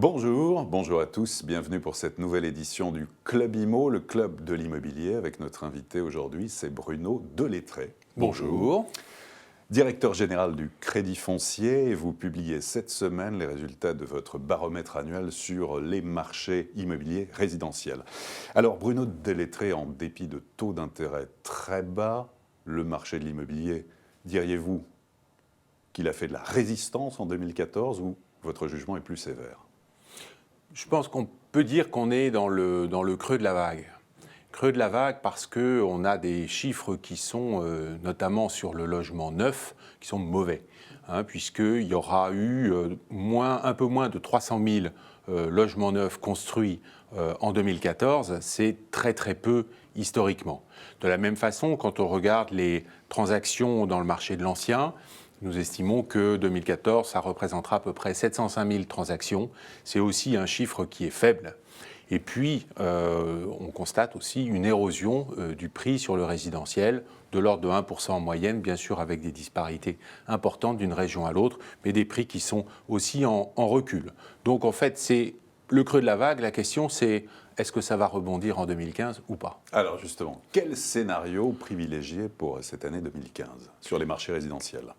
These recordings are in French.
Bonjour à tous, bienvenue pour cette nouvelle édition du Club IMO, le club de l'immobilier, avec notre invité aujourd'hui, c'est Bruno Delettré. Bonjour. Directeur général du Crédit Foncier, et vous publiez cette semaine les résultats de votre baromètre annuel sur les marchés immobiliers résidentiels. Alors Bruno Delettré, en dépit de taux d'intérêt très bas, le marché de l'immobilier, diriez-vous qu'il a fait de la résistance en 2014 ou votre jugement est plus sévère ? Je pense qu'on peut dire qu'on est dans le creux de la vague. Creux de la vague parce qu'on a des chiffres qui sont, notamment sur le logement neuf, qui sont mauvais. Puisqu'il y aura eu un peu moins de 300 000 logements neufs construits en 2014. C'est très très peu historiquement. De la même façon, quand on regarde les transactions dans le marché de l'ancien, nous estimons que 2014, ça représentera à peu près 705 000 transactions. C'est aussi un chiffre qui est faible. Et puis, on constate aussi une érosion du prix sur le résidentiel, de l'ordre de 1% en moyenne, bien sûr avec des disparités importantes d'une région à l'autre, mais des prix qui sont aussi en recul. Donc en fait, c'est le creux de la vague. La question, c'est est-ce que ça va rebondir en 2015 ou pas ? Alors justement, quel scénario privilégié pour cette année 2015 sur les marchés résidentiels ?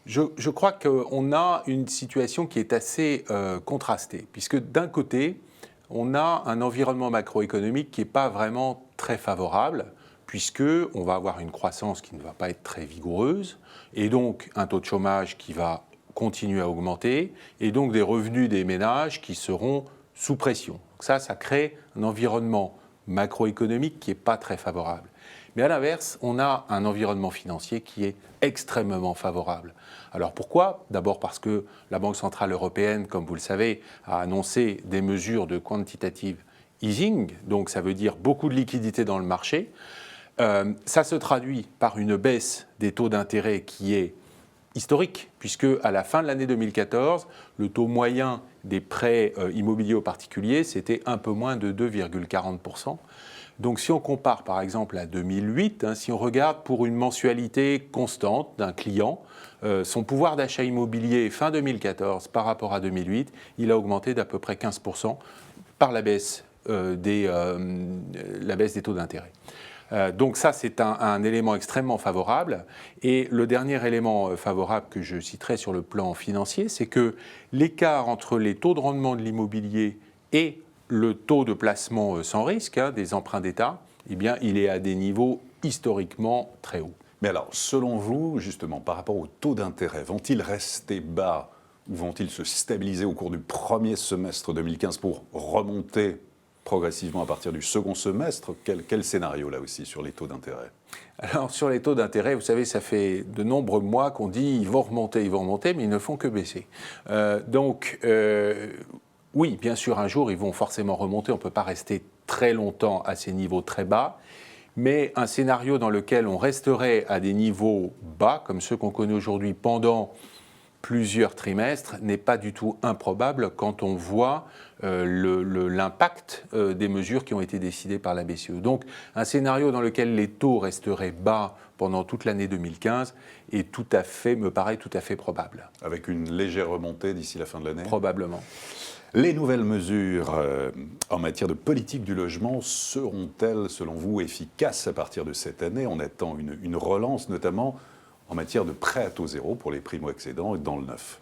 Je crois qu'on a une situation qui est assez contrastée, puisque d'un côté, on a un environnement macroéconomique qui n'est pas vraiment très favorable, puisqu'on va avoir une croissance qui ne va pas être très vigoureuse, et donc un taux de chômage qui va continuer à augmenter, et donc des revenus des ménages qui seront sous pression. Donc ça crée un environnement macroéconomique qui n'est pas très favorable. Mais à l'inverse, on a un environnement financier qui est extrêmement favorable. Alors pourquoi ? D'abord parce que la Banque centrale européenne, comme vous le savez, a annoncé des mesures de quantitative easing, donc ça veut dire beaucoup de liquidités dans le marché. Ça se traduit par une baisse des taux d'intérêt qui est historique, puisque à la fin de l'année 2014, le taux moyen des prêts immobiliers aux particuliers, c'était un peu moins de 2,40%. Donc si on compare par exemple à 2008, si on regarde pour une mensualité constante d'un client, son pouvoir d'achat immobilier fin 2014 par rapport à 2008, il a augmenté d'à peu près 15% par la baisse des taux d'intérêt. Donc ça, c'est un élément extrêmement favorable. Et le dernier élément favorable que je citerai sur le plan financier, c'est que l'écart entre les taux de rendement de l'immobilier et le taux de placement sans risque des emprunts d'État, eh bien, il est à des niveaux historiquement très hauts. Mais alors, selon vous, justement, par rapport aux taux d'intérêt, vont-ils rester bas ou vont-ils se stabiliser au cours du premier semestre 2015 pour remonter progressivement à partir du second semestre ? Quel scénario là aussi sur les taux d'intérêt ? Alors sur les taux d'intérêt, vous savez, ça fait de nombreux mois qu'on dit ils vont remonter, mais ils ne font que baisser. Oui, bien sûr, un jour, ils vont forcément remonter. On ne peut pas rester très longtemps à ces niveaux très bas. Mais un scénario dans lequel on resterait à des niveaux bas, comme ceux qu'on connaît aujourd'hui pendant plusieurs trimestres, n'est pas du tout improbable quand on voit l'impact des mesures qui ont été décidées par la BCE. Donc, un scénario dans lequel les taux resteraient bas pendant toute l'année 2015 me paraît tout à fait probable. Avec une légère remontée d'ici la fin de l'année ? Probablement. Les nouvelles mesures en matière de politique du logement seront-elles, selon vous, efficaces à partir de cette année ? On attend une relance, notamment en matière de prêt à taux zéro pour les primo-accédants et dans le neuf.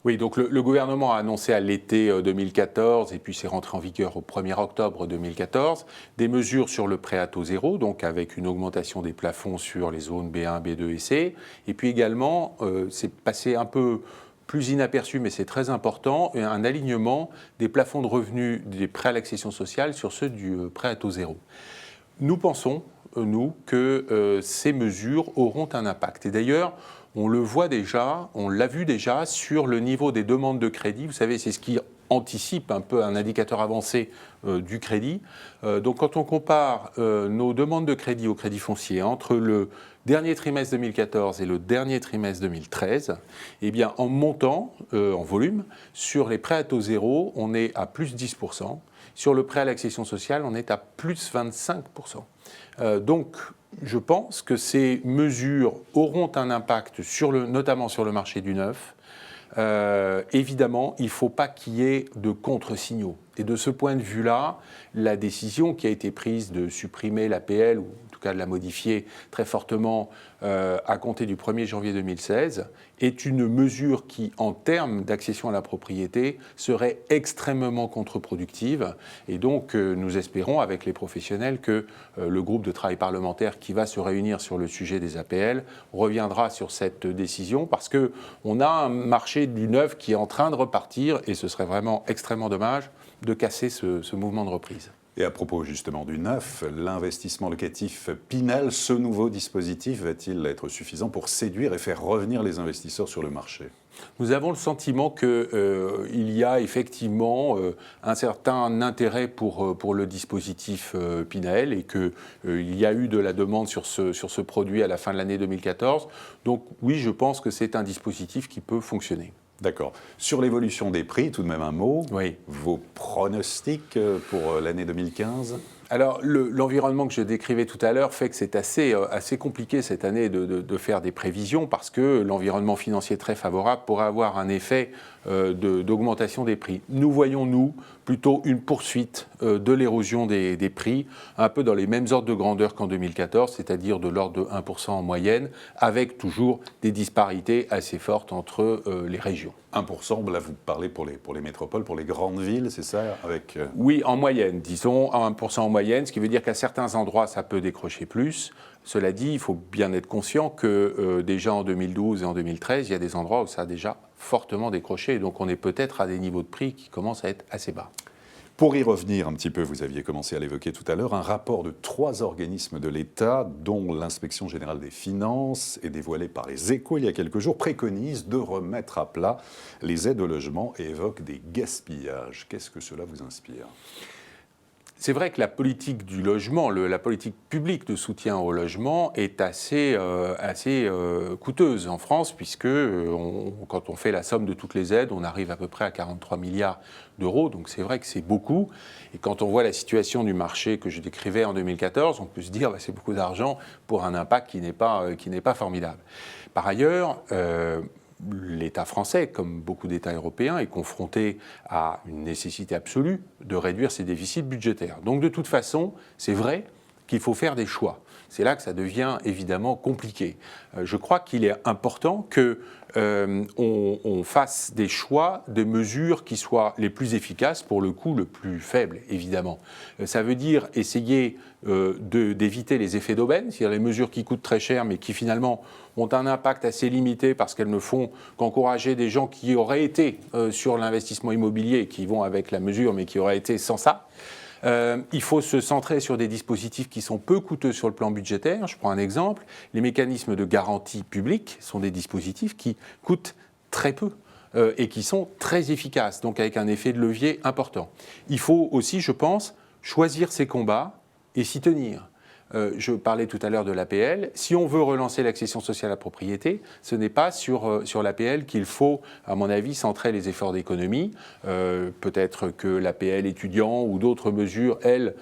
Oui, donc le gouvernement a annoncé à l'été 2014, et puis c'est rentré en vigueur au 1er octobre 2014, des mesures sur le prêt à taux zéro, donc avec une augmentation des plafonds sur les zones B1, B2 et C. Et puis également, c'est passé un peu plus inaperçu, mais c'est très important, un alignement des plafonds de revenus des prêts à l'accession sociale sur ceux du prêt à taux zéro. Nous pensons, que ces mesures auront un impact. Et d'ailleurs, on le voit déjà, on l'a vu déjà sur le niveau des demandes de crédit. Vous savez, c'est ce qui anticipe un peu un indicateur avancé du crédit. Donc quand on compare nos demandes de crédit au crédit foncier entre le dernier trimestre 2014 et le dernier trimestre 2013, eh bien, en montant, en volume, sur les prêts à taux zéro, on est à plus 10%. Sur le prêt à l'accession sociale, on est à plus 25%. Donc, je pense que ces mesures auront un impact, notamment sur le marché du neuf, évidemment, il ne faut pas qu'il y ait de contre-signaux. Et de ce point de vue-là, la décision qui a été prise de supprimer l'APL, ou en tout cas de la modifier très fortement à compter du 1er janvier 2016, est une mesure qui, en termes d'accession à la propriété, serait extrêmement contre-productive. Et donc, nous espérons, avec les professionnels, que le groupe de travail parlementaire qui va se réunir sur le sujet des APL reviendra sur cette décision, parce qu'on a un marché du neuf qui est en train de repartir, et ce serait vraiment extrêmement dommage de casser ce mouvement de reprise. Et à propos justement du neuf, l'investissement locatif Pinel, ce nouveau dispositif va-t-il être suffisant pour séduire et faire revenir les investisseurs sur le marché ? Nous avons le sentiment qu'il y a effectivement un certain intérêt pour le dispositif Pinel et qu'il y a eu de la demande sur ce produit à la fin de l'année 2014. Donc oui, je pense que c'est un dispositif qui peut fonctionner. D'accord. Sur l'évolution des prix, tout de même un mot. Oui. Vos pronostics pour l'année 2015 ? Alors, l'environnement que je décrivais tout à l'heure fait que c'est assez compliqué cette année de faire des prévisions parce que l'environnement financier très favorable pourrait avoir un effet d'augmentation des prix. Nous voyons, nous, plutôt une poursuite de l'érosion des prix, un peu dans les mêmes ordres de grandeur qu'en 2014, c'est-à-dire de l'ordre de 1% en moyenne, avec toujours des disparités assez fortes entre les régions. 1%, là vous parlez pour les métropoles, pour les grandes villes, c'est ça avec... Oui, en moyenne, disons, à 1% en moyenne, ce qui veut dire qu'à certains endroits, ça peut décrocher plus. Cela dit, il faut bien être conscient que déjà en 2012 et en 2013, il y a des endroits où ça a déjà fortement décroché. Donc on est peut-être à des niveaux de prix qui commencent à être assez bas. Pour y revenir un petit peu, vous aviez commencé à l'évoquer tout à l'heure, un rapport de 3 organismes de l'État, dont l'Inspection générale des finances, et dévoilé par les Échos il y a quelques jours, préconise de remettre à plat les aides au logement et évoque des gaspillages. Qu'est-ce que cela vous inspire ? C'est vrai que la politique du logement, la politique publique de soutien au logement est assez coûteuse en France, puisque quand on fait la somme de toutes les aides, on arrive à peu près à 43 milliards d'euros, donc c'est vrai que c'est beaucoup. Et quand on voit la situation du marché que je décrivais en 2014, on peut se dire que c'est beaucoup d'argent pour un impact qui n'est pas formidable. Par ailleurs, l'État français, comme beaucoup d'États européens, est confronté à une nécessité absolue de réduire ses déficits budgétaires. Donc de toute façon, c'est vrai qu'il faut faire des choix. C'est là que ça devient évidemment compliqué. Je crois qu'il est important qu'on fasse des choix, des mesures qui soient les plus efficaces pour le coût le plus faible, évidemment. Ça veut dire essayer d'éviter les effets d'aubaine, c'est-à-dire les mesures qui coûtent très cher mais qui finalement ont un impact assez limité parce qu'elles ne font qu'encourager des gens qui auraient été sur l'investissement immobilier et qui vont avec la mesure mais qui auraient été sans ça. Il faut se centrer sur des dispositifs qui sont peu coûteux sur le plan budgétaire. Je prends un exemple. Les mécanismes de garantie publique sont des dispositifs qui coûtent très peu et qui sont très efficaces, donc avec un effet de levier important. Il faut aussi, je pense, choisir ses combats et s'y tenir. Je parlais tout à l'heure de l'APL. Si on veut relancer l'accession sociale à la propriété, ce n'est pas sur l'APL qu'il faut, à mon avis, centrer les efforts d'économie. Peut-être que l'APL étudiant ou d'autres mesures, elles,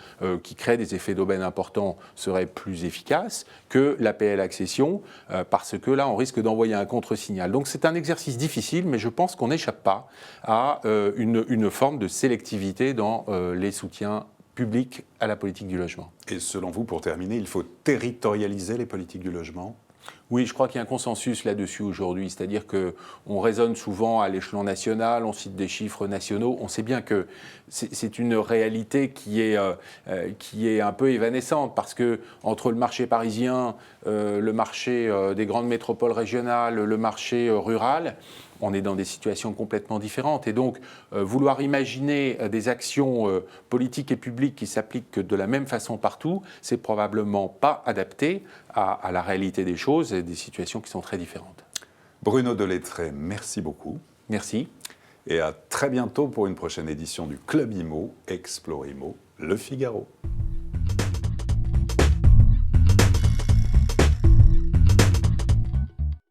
qui créent des effets d'aubaine importants, seraient plus efficaces que l'APL accession, parce que là, on risque d'envoyer un contre-signal. Donc c'est un exercice difficile, mais je pense qu'on n'échappe pas à une forme de sélectivité dans les soutiens public à la politique du logement. Et selon vous, pour terminer, il faut territorialiser les politiques du logement ? Oui, je crois qu'il y a un consensus là-dessus aujourd'hui, c'est-à-dire qu'on raisonne souvent à l'échelon national, on cite des chiffres nationaux, on sait bien que c'est une réalité qui est un peu évanescente, parce que entre le marché parisien, le marché des grandes métropoles régionales, le marché rural, on est dans des situations complètement différentes. Et donc, vouloir imaginer des actions politiques et publiques qui s'appliquent de la même façon partout, c'est probablement pas adapté à la réalité des choses et des situations qui sont très différentes. Bruno Delettré, merci beaucoup. Merci. Et à très bientôt pour une prochaine édition du Club Imo, Explore Imo, Le Figaro.